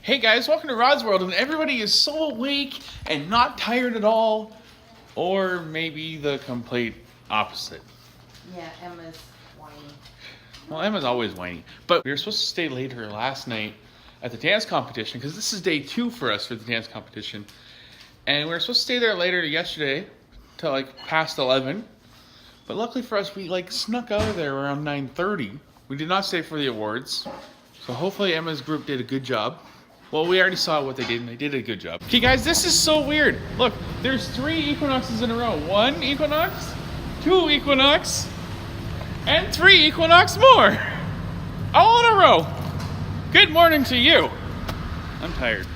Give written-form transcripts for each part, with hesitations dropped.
Hey guys, welcome to Rod's World, and everybody is so awake and not tired at all, or maybe the complete opposite. Yeah, Emma's whiny. Well, Emma's always whiny, but we were supposed to stay later last night at the dance competition, because this is day 2 for us for the dance competition, and we were supposed to stay there later yesterday, till like past 11, but luckily for us, we snuck out of there around 9:30. We did not stay for the awards, so hopefully Emma's group did a good job. Well, we already saw what they did, and they did a good job. Okay, guys, this is so weird. Look, there's 3 equinoxes in a row. 1 equinox, 2 equinox, and 3 equinox more. All in a row. Good morning to you. I'm tired.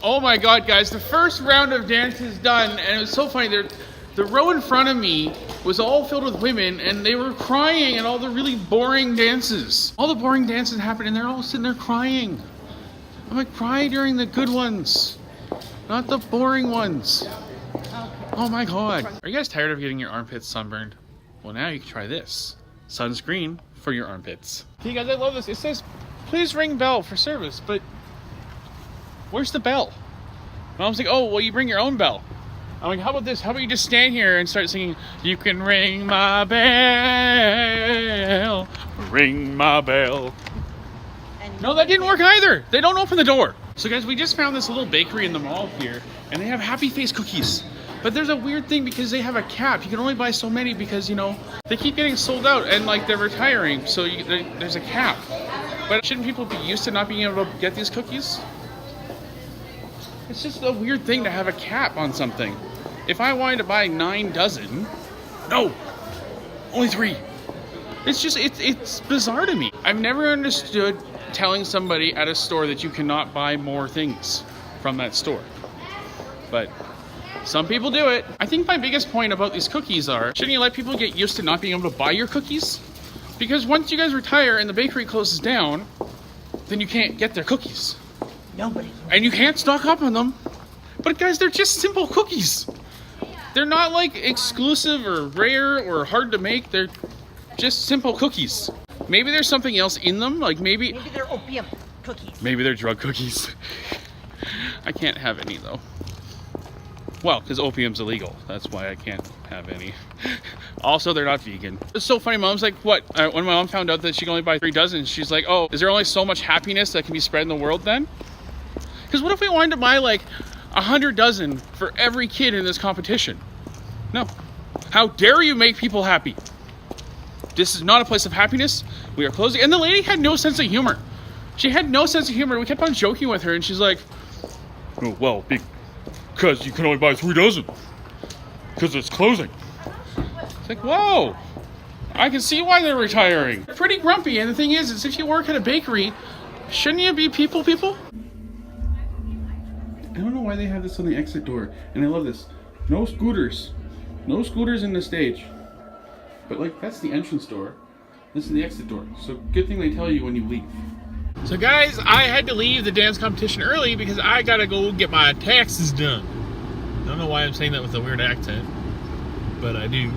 Oh my God, guys, the first round of dance is done, and it was so funny. The row in front of me was all filled with women, and they were crying at all the really boring dances. All the boring dances happened, and they're all sitting there crying. I'm like, cry during the good ones, not the boring ones. Oh my God. Are you guys tired of getting your armpits sunburned? Well, now you can try this. Sunscreen for your armpits. Okay, guys, I love this. It says, please ring bell for service, but where's the bell? Mom's like, oh, well, you bring your own bell. I'm like, how about this? How about you just stand here and start singing, you can ring my bell, ring my bell. No, that didn't work either. They don't open the door. So guys, we just found this little bakery in the mall here, and they have Happy Face cookies. But there's a weird thing because they have a cap. You can only buy so many because, they keep getting sold out and they're retiring. So there's a cap. But shouldn't people be used to not being able to get these cookies? It's just a weird thing to have a cap on something. If I wanted to buy 9 dozen, no, only 3. It's bizarre to me. I've never understood telling somebody at a store that you cannot buy more things from that store. But some people do it. I think my biggest point about these cookies are, shouldn't you let people get used to not being able to buy your cookies? Because once you guys retire and the bakery closes down, then you can't get their cookies. Nobody. And you can't stock up on them. But guys, they're just simple cookies. They're not exclusive or rare or hard to make. They're just simple cookies. Maybe there's something else in them, maybe they're opium cookies. Maybe they're drug cookies. I can't have any though. Well, because opium's illegal. That's why I can't have any. Also, they're not vegan. It's so funny. Mom's like, what? When my mom found out that she can only buy 3 dozen, she's like, oh, is there only so much happiness that can be spread in the world then? Because what if we wanted to buy 100 dozen for every kid in this competition? No. How dare you make people happy? This is not a place of happiness. We are closing. And the lady had no sense of humor. She had no sense of humor. We kept on joking with her, and she's like, oh, well, because you can only buy 3 dozen. Because it's closing. It's like, whoa. I can see why they're retiring. They're pretty grumpy, and the thing is if you work at a bakery, shouldn't you be people? I don't know why they have this on the exit door, and I love this. No scooters. No scooters in the stage. But that's the entrance door. This is the exit door. So good thing they tell you when you leave. So guys, I had to leave the dance competition early because I gotta go get my taxes done. I don't know why I'm saying that with a weird accent, but I do.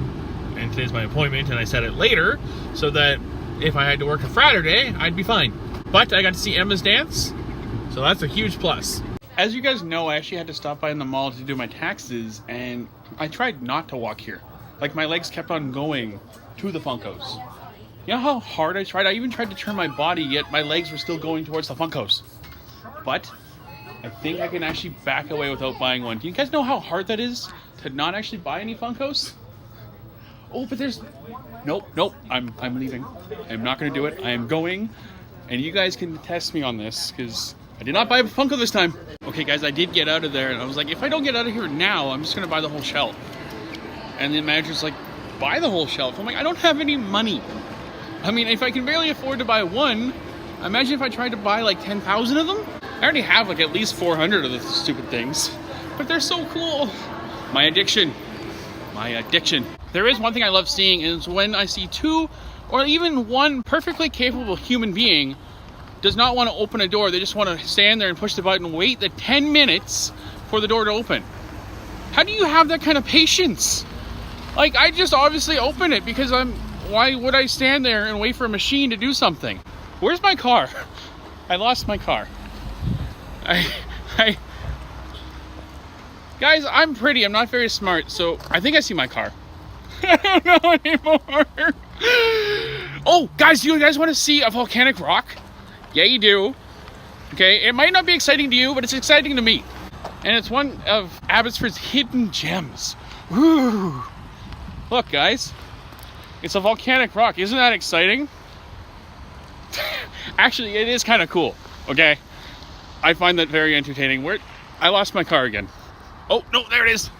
And today's my appointment, and I said it later so that if I had to work a Friday, I'd be fine. But I got to see Emma's dance, so that's a huge plus. As you guys know, I actually had to stop by in the mall to do my taxes, and I tried not to walk here. My legs kept on going to the Funkos. You know how hard I tried? I even tried to turn my body, yet my legs were still going towards the Funkos. But I think I can actually back away without buying one. Do you guys know how hard that is to not actually buy any Funkos? Oh, but there's... Nope. I'm leaving. I'm not going to do it. I am going. And you guys can test me on this, because I did not buy a Funko this time. Okay, guys, I did get out of there, and I was like, if I don't get out of here now, I'm just going to buy the whole shelf. And the manager's like, buy the whole shelf. I'm like, I don't have any money. I mean, if I can barely afford to buy one, imagine if I tried to buy 10,000 of them. I already have at least 400 of the stupid things. But they're so cool. My addiction. There is one thing I love seeing, is when I see 2 or even 1 perfectly capable human being does not want to open a door. They just want to stand there and push the button and wait the 10 minutes for the door to open. How do you have that kind of patience? I just obviously open it because why would I stand there and wait for a machine to do something? Where's my car? I lost my car. I guys, I'm pretty. I'm not very smart, so I think I see my car. I don't know anymore. Oh, guys, you guys want to see a volcanic rock? Yeah, you do. Okay, it might not be exciting to you, but it's exciting to me. And it's one of Abbotsford's hidden gems. Woo! Look, guys. It's a volcanic rock. Isn't that exciting? Actually, it is kind of cool, okay? I find that very entertaining. I lost my car again. Oh, no, there it is.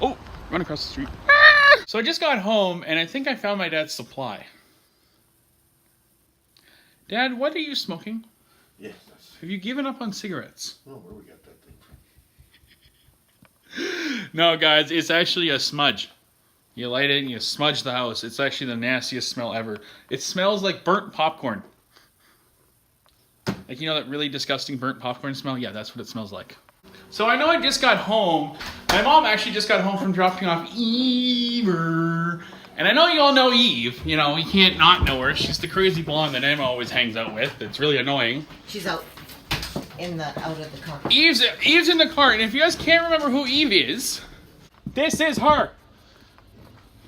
Oh, run across the street. Ah! So I just got home, and I think I found my dad's supply. Dad, what are you smoking? Yes. Have you given up on cigarettes? Oh, where we got that thing from? No, guys, it's actually a smudge. You light it and you smudge the house. It's actually the nastiest smell ever. It smells like burnt popcorn. Like, you know that really disgusting burnt popcorn smell? Yeah, that's what it smells like. So I know I just got home. My mom actually just got home from dropping off Eve. And I know you all know Eve. You know, you can't not know her. She's the crazy blonde that Emma always hangs out with. It's really annoying. She's out of the car. Eve's in the car. And if you guys can't remember who Eve is, this is her.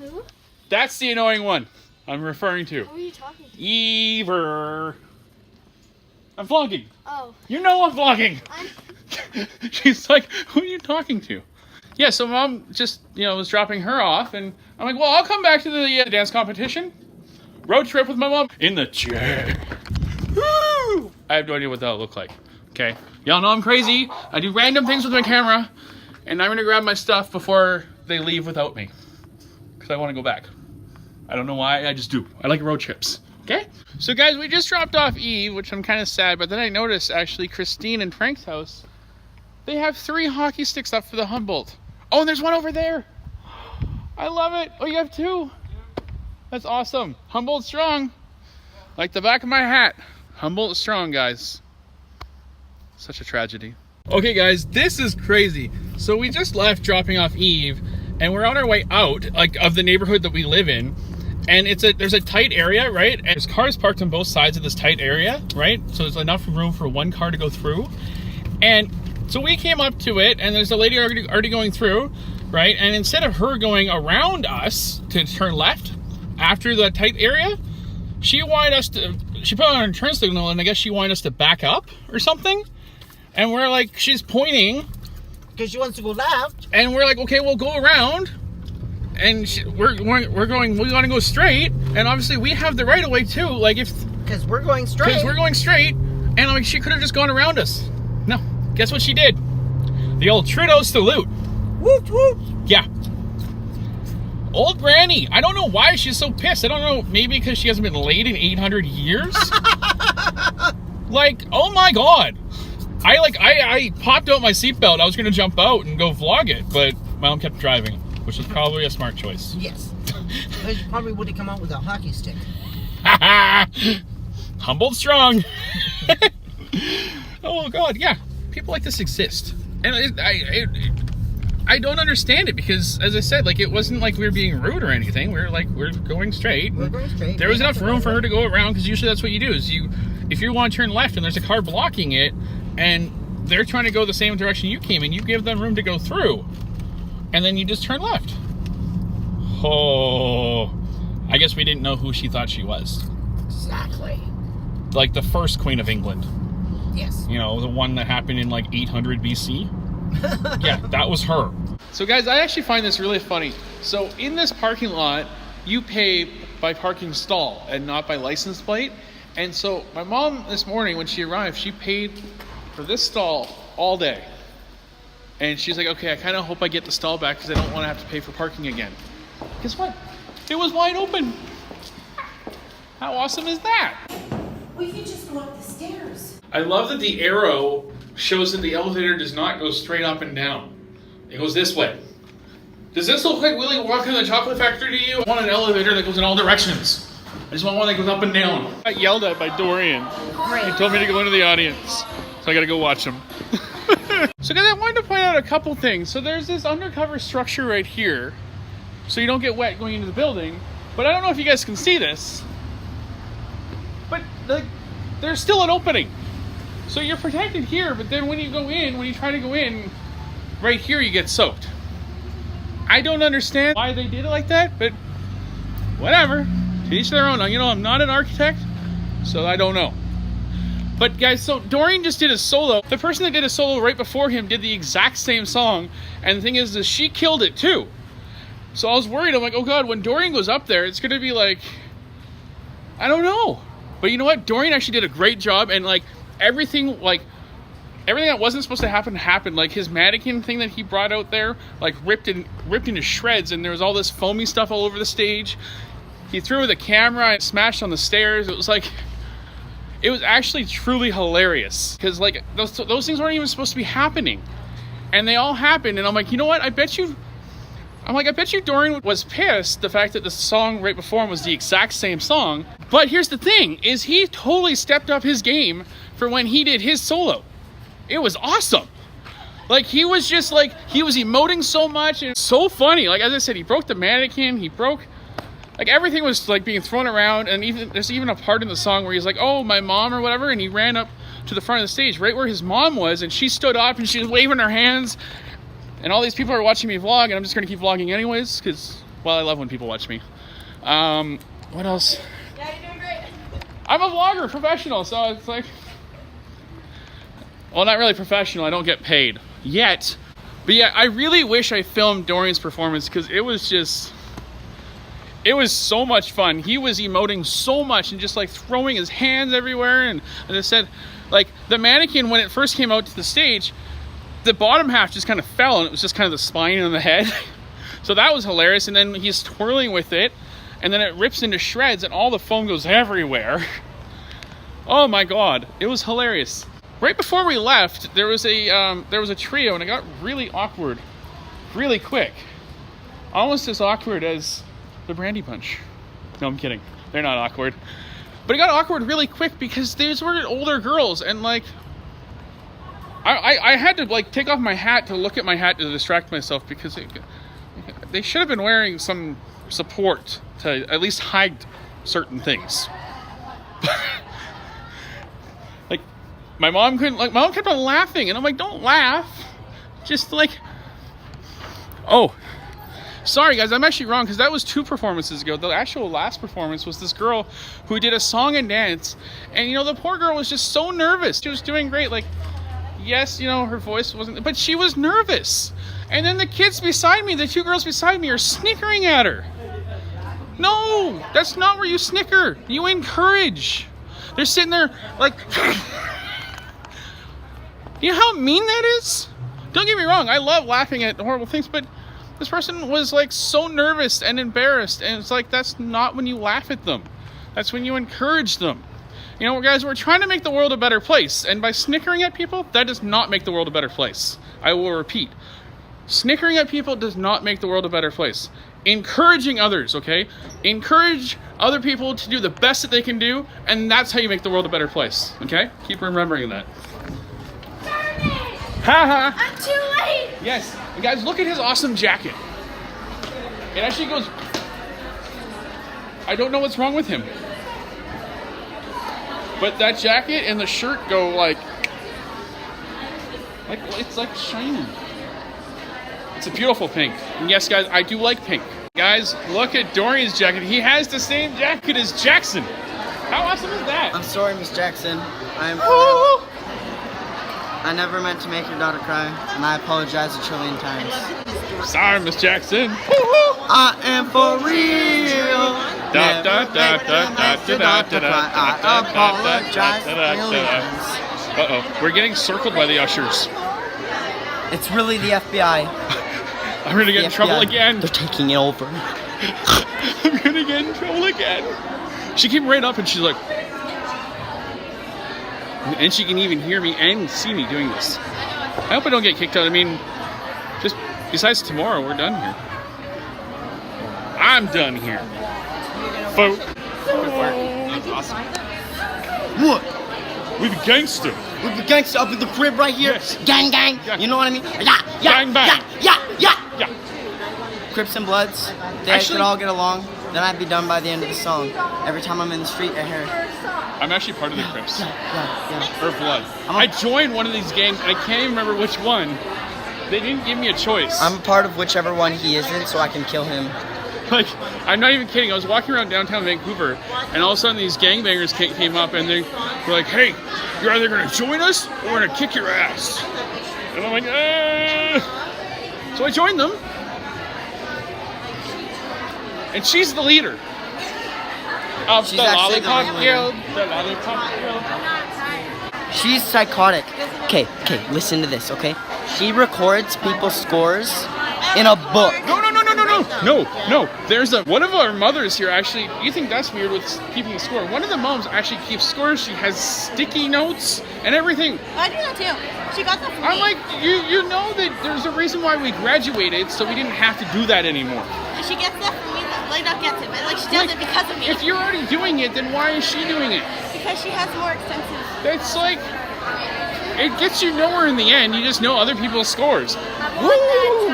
Who? That's the annoying one I'm referring to. Who are you talking to? Ever. I'm vlogging. Oh. You know I'm vlogging. She's like, who are you talking to? Yeah, so mom just, was dropping her off, and I'm like, well, I'll come back to the dance competition. Road trip with my mom in the chair. Woo! I have no idea what that'll look like. Okay, y'all know I'm crazy. I do random things with my camera, and I'm gonna grab my stuff before they leave without me, because I want to go back. I don't know why, I just do. I like road trips. Okay, so guys, we just dropped off Eve, which I'm kind of sad, but then I noticed actually Christine and Frank's house, they have 3 hockey sticks up for the Humboldt. Oh, and there's one over there. I love it. Oh, you have 2. That's awesome. Humboldt strong. Like the back of my hat. Humboldt strong, guys. Such a tragedy. Okay, guys, this is crazy. So we just left dropping off Eve, and we're on our way out, like, of the neighborhood that we live in. And there's a tight area, right? And there's cars parked on both sides of this tight area, right? So there's enough room for one car to go through. And so we came up to it, and there's a lady already going through, right? And instead of her going around us to turn left after the tight area, she put on her turn signal, and I guess she wanted us to back up or something. And we're like, she's pointing. Because she wants to go left. And we're like, okay, we'll go around. And we want to go straight, and obviously we have the right of way too. Like because we're going straight. And like she could have just gone around us. No, guess what she did? The old Trudeau salute. Whoop whoop. Yeah. Old Granny. I don't know why she's so pissed. I don't know. Maybe because she hasn't been late in 800 years. Like, oh my god. I popped out my seatbelt. I was gonna jump out and go vlog it, but my mom kept driving. Which is probably a smart choice. Yes. Because you probably would have come out with a hockey stick. Humboldt strong. Oh, God, yeah. People like this exist. And I don't understand it because, as I said, like, it wasn't like we were being rude or anything. We're going straight. We're going straight. There was enough room for her to go around because usually that's what you do is if you want to turn left and there's a car blocking it and they're trying to go the same direction you came in, you give them room to go through. And then you just turn left. Oh, I guess we didn't know who she thought she was. Exactly. Like the first Queen of England. Yes. You know, the one that happened in like 800 BC. Yeah, that was her. So guys, I actually find this really funny. So in this parking lot, you pay by parking stall and not by license plate. And so my mom this morning when she arrived, she paid for this stall all day. And she's like, okay, I kind of hope I get the stall back because I don't want to have to pay for parking again. Guess what? It was wide open. How awesome is that? We could just go up the stairs. I love that the arrow shows that the elevator does not go straight up and down. It goes this way. Does this look like Willy Wonka and the Chocolate Factory to you? I want an elevator that goes in all directions. I just want one that goes up and down. I got yelled at by Dorian. Great. He told me to go into the audience. So I gotta go watch him. So guys, I wanted to point out a couple things. So there's this undercover structure right here. So you don't get wet going into the building. But I don't know if you guys can see this. But there's still an opening. So you're protected here, but then when you try to go in, right here you get soaked. I don't understand why they did it like that, but whatever. To each their own. Now, you know, I'm not an architect, so I don't know. But guys, so Doreen just did a solo. The person that did a solo right before him did the exact same song, and the thing is she killed it too. So I was worried. I'm like, oh God, when Doreen goes up there, it's gonna be like, I don't know. But you know what? Doreen actually did a great job, and like everything that wasn't supposed to happen happened. Like his mannequin thing that he brought out there, like ripped into shreds, and there was all this foamy stuff all over the stage. He threw the camera and smashed on the stairs. It was actually truly hilarious, because like those things weren't even supposed to be happening, and they all happened. And I'm like, you know what? I bet you Doreen was pissed the fact that the song right before him was the exact same song. But here's the thing, is he totally stepped up his game for when he did his solo. It was awesome. Like he was emoting so much and so funny. Like as I said, he broke the mannequin, like everything was like being thrown around, and there's even a part in the song where he's like, oh, my mom or whatever, and he ran up to the front of the stage right where his mom was, and she stood up and she was waving her hands, and all these people are watching me vlog, and I'm just gonna keep vlogging anyways, because, well, I love when people watch me. What else? Yeah, you're doing great. I'm a vlogger, professional, so it's like, well, not really professional, I don't get paid yet, but yeah, I really wish I filmed Doreen's performance, because it was so much fun. He was emoting so much and just like throwing his hands everywhere. And as I said, like the mannequin, when it first came out to the stage, the bottom half just kind of fell, and it was just kind of the spine and the head. So that was hilarious. And then he's twirling with it, and then it rips into shreds, and all the foam goes everywhere. Oh my God, it was hilarious. Right before we left, there was a trio, and it got really awkward really quick. Almost as awkward as the Brandy Bunch. No, I'm kidding. They're not awkward. But it got awkward really quick because these were older girls, and like I had to like take off my hat to look at my hat to distract myself, because they should have been wearing some support to at least hide certain things. Like my mom kept on laughing, and I'm like, don't laugh. Just like, oh, sorry guys, I'm actually wrong, because that was 2 performances ago. The actual last performance was this girl who did a song and dance, and you know, the poor girl was just so nervous. She was doing great, like, yes, you know, her voice wasn't, but she was nervous. And then the kids beside me, the 2 girls beside me, are snickering at her. No, that's not where you snicker. You encourage. They're sitting there like, you know how mean that is? Don't get me wrong, I love laughing at horrible things, but this person was like so nervous and embarrassed, and it's like, that's not when you laugh at them. That's when you encourage them. You know, guys, we're trying to make the world a better place, and by snickering at people, that does not make the world a better place. I will repeat. Snickering at people does not make the world a better place. Encouraging others, okay? Encourage other people to do the best that they can do, and that's how you make the world a better place, okay? Keep remembering that. Haha! I'm too late. Yes, and guys, look at his awesome jacket. It actually goes, I don't know what's wrong with him, but that jacket and the shirt go like it's like shiny. It's a beautiful pink. And yes, guys, I do like pink. Guys, look at Doreen's jacket. He has the same jacket as Jackson. How awesome is that? I'm sorry, Miss Jackson. I never meant to make your daughter cry, and I apologize a trillion times. Sorry, Miss Jackson. I am for real. Da, da, da, da, da, da, da, da, I apologize millions. Uh-oh, we're getting circled by the ushers. It's really the FBI. I'm gonna get in trouble FBI. again. They're taking it over. I'm gonna get in trouble again. She came right up and she's like, and she can even hear me and see me doing this. I hope I don't get kicked out. I mean, just besides tomorrow, we're done here. I'm done here. Folk. That's awesome. What? We the gangster. With the gangster up in the crib right here. Yes. Gang, gang. Yeah. You know what I mean? Yeah, Bang, bang. yeah. Yeah. Crips and Bloods. They Actually- could all get along. Then I'd be done by the end of the song. Every time I'm in the street, I hear, I'm actually part of the Crips. yeah. Or Blood. I joined one of these gangs, and I can't even remember which one. They didn't give me a choice. I'm a part of whichever one he isn't, so I can kill him. Like, I'm not even kidding. I was walking around downtown Vancouver, and all of a sudden these gangbangers came up, and they were like, "Hey, you're either gonna join us or we're gonna kick your ass." And I'm like, So I joined them, and she's the leader of She's the actually the Lollipop leader. Guild. The Lollipop Guild. She's psychotic. Okay, listen to this, okay? She records people's scores in a book. No. There's one of our mothers here actually. You think that's weird with keeping a score? One of the moms actually keeps scores. She has sticky notes and everything. I do that too. She got that from I'm me. like, you know that there's a reason why we graduated, so we didn't have to do that anymore. She gets that from me. Like, not gets it, but like she does it because of me. If you're already doing it, then why is she doing it? Because she has more extensive. That's like, it gets you nowhere in the end. You just know other people's scores. Woo!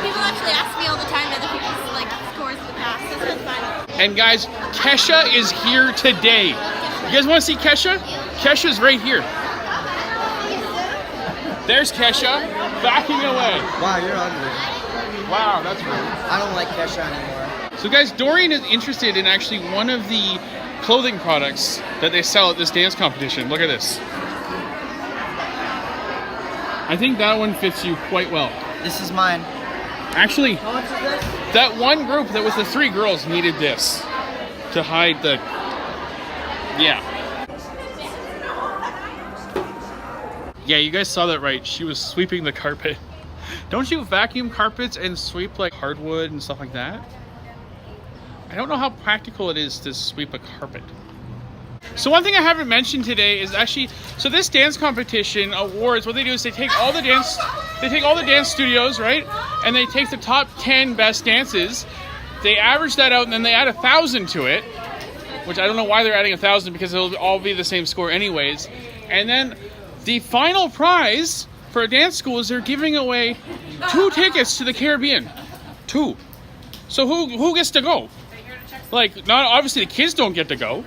People actually ask me all the time other people's like scores in the past. That's really fun. And guys, Kesha is here today. You guys want to see Kesha? Kesha's right here. There's Kesha, backing away. Wow, you're ugly. Wow, that's rude. I don't like Kesha anymore. So guys, Dorian is interested in actually one of the clothing products that they sell at this dance competition. Look at this. I think that one fits you quite well. This is mine. Actually, How much is this? that one group that was the 3 girls needed this to hide the... Yeah. Yeah, you guys saw that right. She was sweeping the carpet. Don't you vacuum carpets and sweep like hardwood and stuff like that? I don't know how practical it is to sweep a carpet. So one thing I haven't mentioned today is actually, so this dance competition awards, what they do is they take all the dance studios, right? And they take the top 10 best dances, they average that out, and then they add 1,000 to it, which I don't know why they're adding 1,000 because it'll all be the same score anyways. And then the final prize for a dance school is they're giving away 2 tickets to the Caribbean. 2. So who gets to go? Like, not obviously the kids don't get to go.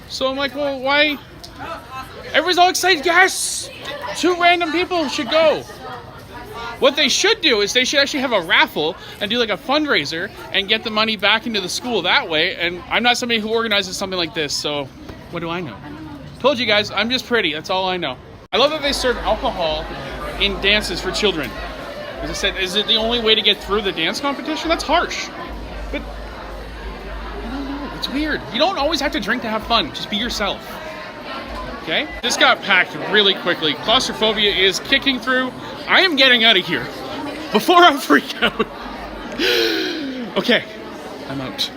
So I'm like, well, why? Everyone's all excited. Yes! 2 random people should go. What they should do is they should actually have a raffle and do like a fundraiser and get the money back into the school that way. And I'm not somebody who organizes something like this, so what do I know? Told you guys, I'm just pretty. That's all I know. I love that they serve alcohol in dances for children. As I said, is it the only way to get through the dance competition? That's harsh. But I don't know. It's weird. You don't always have to drink to have fun. Just be yourself. Okay? This got packed really quickly. Claustrophobia is kicking through. I am getting out of here before I freak out. Okay, I'm out.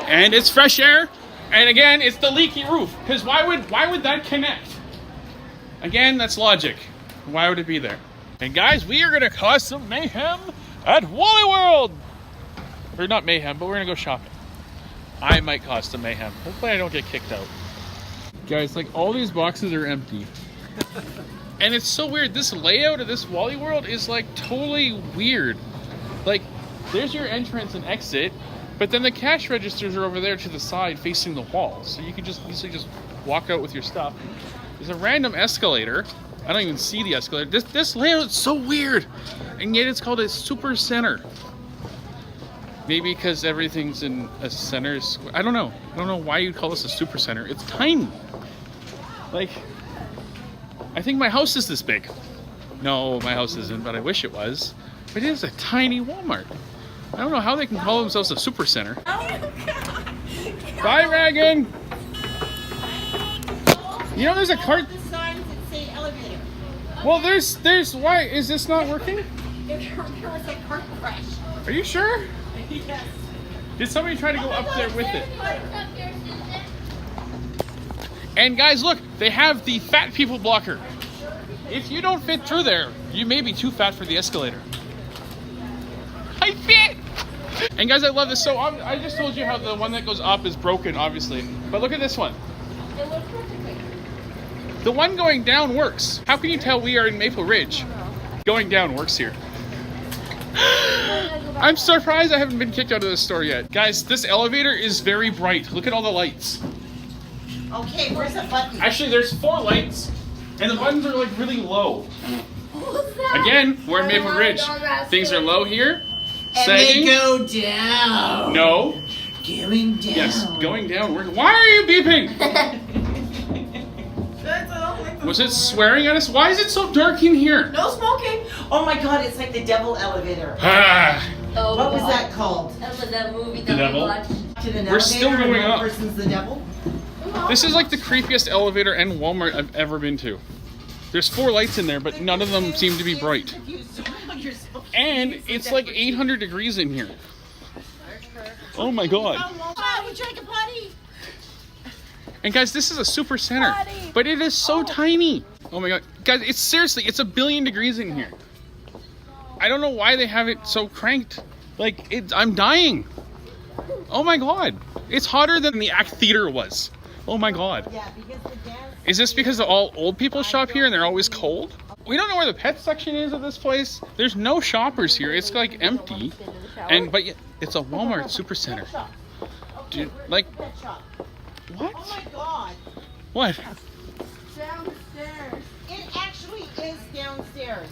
And it's fresh air. And again, it's the leaky roof. Because why would that connect? Again, that's logic. Why would it be there? And guys, we are gonna cause some mayhem at Wally World. Or not mayhem, but we're gonna go shopping. I might cause some mayhem. Hopefully I don't get kicked out. Guys, like all these boxes are empty. And it's so weird. This layout of this Wally World is like totally weird. Like, there's your entrance and exit, but then the cash registers are over there to the side facing the wall. So you can just easily just walk out with your stuff. There's a random escalator. I don't even see the escalator. This layout is so weird. And yet it's called a super center. Maybe because everything's in a center. I don't know. I don't know why you'd call this a super center. It's tiny. Like, I think my house is this big. No, my house isn't, but I wish it was. But it is a tiny Walmart. I don't know how they can call themselves a super center. Bye, Reagan. You know, there's a cart. The signs that say elevator. Well, there's. Why is this not working? There was a car crash. Are you sure? Yes. Did somebody try to go up there with it? And guys, look, they have the fat people blocker. If you don't fit through there, you may be too fat for the escalator. I fit! And guys, I love this. So I just told you how the one that goes up is broken, obviously. But look at this one. It works perfectly. The one going down works. How can you tell we are in Maple Ridge? Going down works here. I'm surprised I haven't been kicked out of this store yet. Guys, this elevator is very bright. Look at all the lights. Okay, where's the button? Actually, there's 4 lights, and the buttons are like really low. Again, we're in Maple Ridge. Things are low here. Sagging. go down. No. Going down. Yes, going down. Why are you beeping? Was it swearing at us? Why is it so dark in here? No smoking. Oh my god, it's like the devil elevator. Ah, Oh, What was that called? That was that movie The that devil? we watched. To an We're still elevator and going one up. person's the devil? this is like the creepiest elevator and Walmart I've ever been to. There's 4 lights in there, but none of them seem to be bright. And it's like 800 degrees in here. Oh my god. Oh, we drank a potty. And guys, this is a super center, but it is so tiny. Oh my god. Guys, it's seriously, it's 1 billion degrees in here. I don't know why they have it so cranked. Like, I'm dying. Oh my god. It's hotter than the Act Theater was. Oh my god. Yeah, because the dance. Is this because all old people shop here and they're always cold? We don't know where the pet section is of this place. There's no shoppers here. It's like empty. But yet, it's a Walmart supercenter. Dude, like, Pet shop. what? Oh my god. What? Downstairs. It actually is downstairs.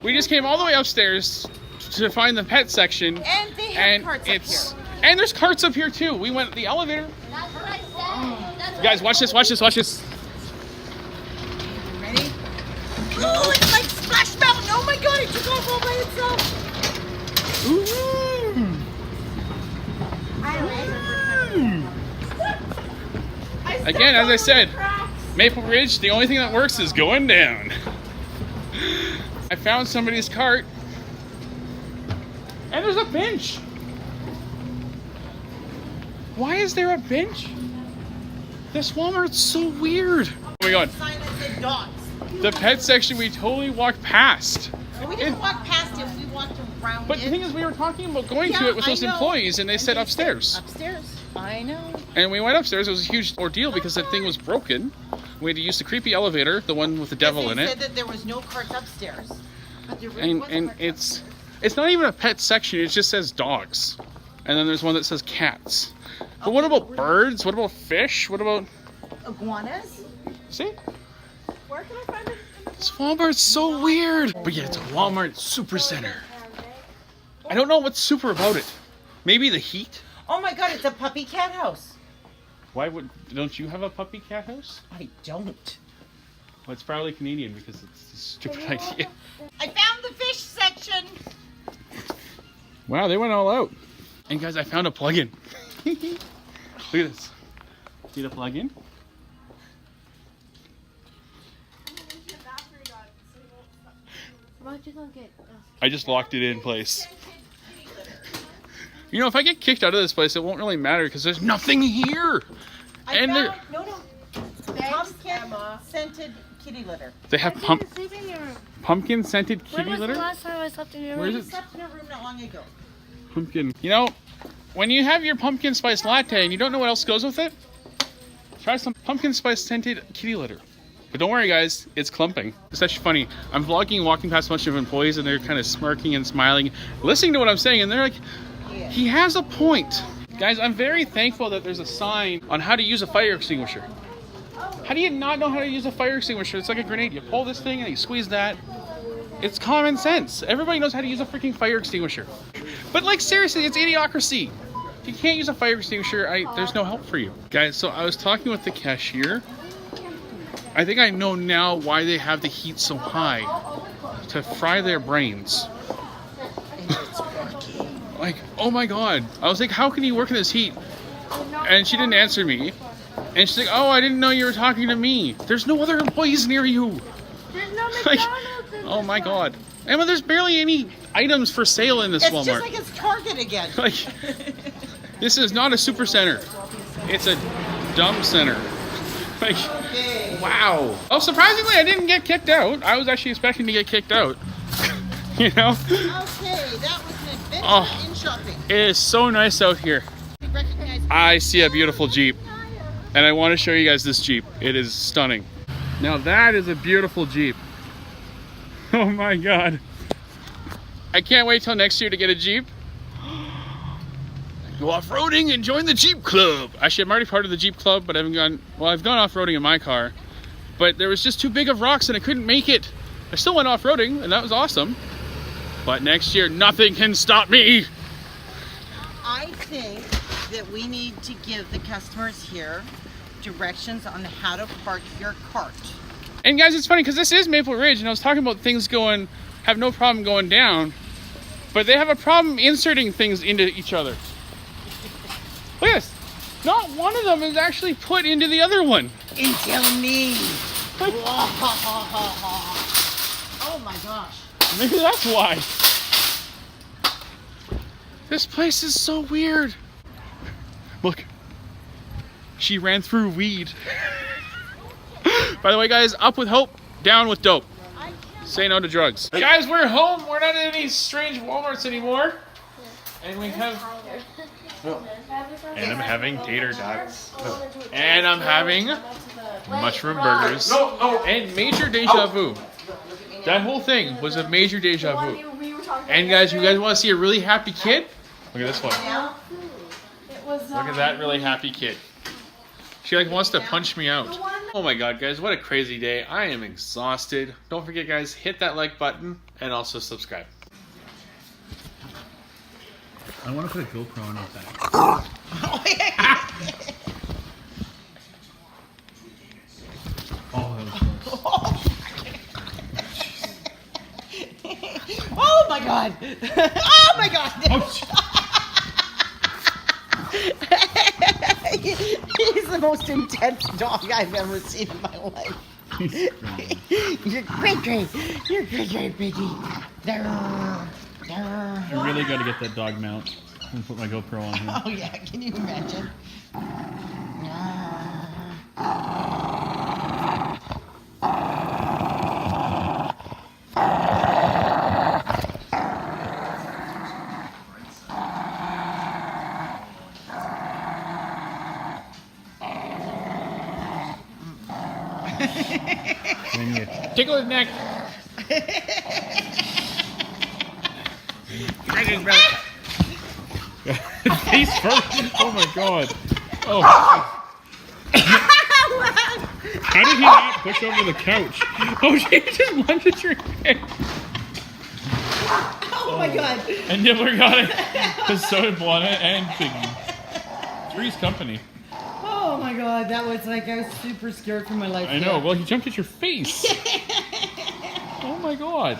We just came all the way upstairs to find the pet section. And they have And carts it's up and there's carts up here too. We went the elevator. That's what I said. That's Guys, watch this, watch this, watch this. here. Ready? Oh, it's like Splash Mountain. Oh my god, it took off all by itself. Ooh. Again, as I said, Maple Ridge, the only thing that works is going down. I found somebody's cart. And there's a bench. Why is there a bench? This Walmart's so weird. Oh my god. Sign that said dogs. The pet section we totally walked past. And we didn't walk past it, we walked around But it. the thing is, we were talking about going to Yeah, it with I those know. employees, and they said upstairs. Upstairs. I know. And we went upstairs. It was a huge ordeal because the thing was broken. We had to use the creepy elevator, the one with the devil in They it. said that there was no carts upstairs. But there really And was a and cart it's not even a pet section. It just says dogs, and then there's one that says cats. But what about birds? What about fish? What about iguanas. see? Where can I find it? This Walmart's so weird. But yeah, it's a Walmart supercenter. I don't know what's super about it. Maybe the heat. Oh my god, it's a puppy cat house. Why don't you have a puppy cat house? I don't. Well, it's probably Canadian because it's a stupid idea. I found the fish section. Wow, they went all out. And guys, I found a plug-in. Look at this. See the plug-in? Why'd you not get I just locked it in place. You know, if I get kicked out of this place, it won't really matter because there's nothing here. I And found, no. Pumpkin scented kitty litter. They have sleep in your room. pumpkin scented When kitty was the litter. last time I slept in your room? Where You is it? slept in a room not long ago. Pumpkin. You know, when you have your pumpkin spice latte and you don't know what else goes with it, try some pumpkin spice scented kitty litter. But don't worry, guys, it's clumping. It's actually funny. I'm vlogging, walking past a bunch of employees, and they're kind of smirking and smiling, listening to what I'm saying, and they're like, Yeah. he has a point. Guys, I'm very thankful that there's a sign on how to use a fire extinguisher. How do you not know how to use a fire extinguisher? It's like a grenade. You pull this thing and you squeeze that. It's common sense. Everybody knows how to use a freaking fire extinguisher. But like, seriously, it's idiocracy. If you can't use a fire extinguisher, there's no help for you. Guys, so I was talking with the cashier. I think I know now why they have the heat so high. To fry their brains. Like, oh my god. I was like, how can you work in this heat? And she didn't answer me. And she's like, oh, I didn't know you were talking to me. There's no other employees near you. There's no Like, McDonald's in oh this my one. god. Emma, there's barely any items for sale in this It's Walmart. just like it's Target again. Like, this is not a super center. It's a dumb center. Like, Okay. wow. Oh, surprisingly, I didn't get kicked out. I was actually expecting to get kicked out. You know? Okay, that was an adventure Oh. in shopping. It is so nice out here. We recognize I see a beautiful Jeep. And I want to show you guys this Jeep. It is stunning. Now that is a beautiful Jeep. Oh my god. I can't wait till next year to get a Jeep. go off-roading and join the Jeep Club. Actually, I'm already part of the Jeep Club, but I haven't gone, well, I've gone off-roading in my car, but there was just too big of rocks and I couldn't make it. I still went off-roading and that was awesome. But next year, nothing can stop me. I think that we need to give the customers here directions on how to park your cart. And guys, it's funny because this is Maple Ridge and I was talking about things have no problem going down, but they have a problem inserting things into each other. Look at this. Not one of them is actually put into the other one. Until me. Like, Oh my gosh. maybe that's why. This place is so weird. Look. She ran through weed. By the way, guys, up with hope, down with dope. Say no to drugs. Guys, we're home. We're not in any strange Walmarts anymore. And we have... And I'm having tater tots. And I'm having mushroom burgers. And major deja vu. That whole thing was a major deja vu. And guys, you guys want to see a really happy kid? Look at this one. Look at that really happy kid. She like wants to punch me out. Oh my god, guys, what a crazy day. I am exhausted. Don't forget, guys, hit that like button and also subscribe. I want to put a GoPro on his back. Oh, that was close. Oh my god. Oh my god. He's the most intense dog I've ever seen in my life. You're great, Biggie. I really got to get that dog mount and put my GoPro on him. Oh yeah, can you imagine? Tickle his neck. Face first. Oh my god. Oh. How did he not push over the couch? Oh, she just lunged at your head. Oh my god. And Nibbler got it. Because so did Blana and Piggy. Three's company. Oh my god, that was like, I was super scared for my life. I know. Well, he jumped at your face. Oh my god.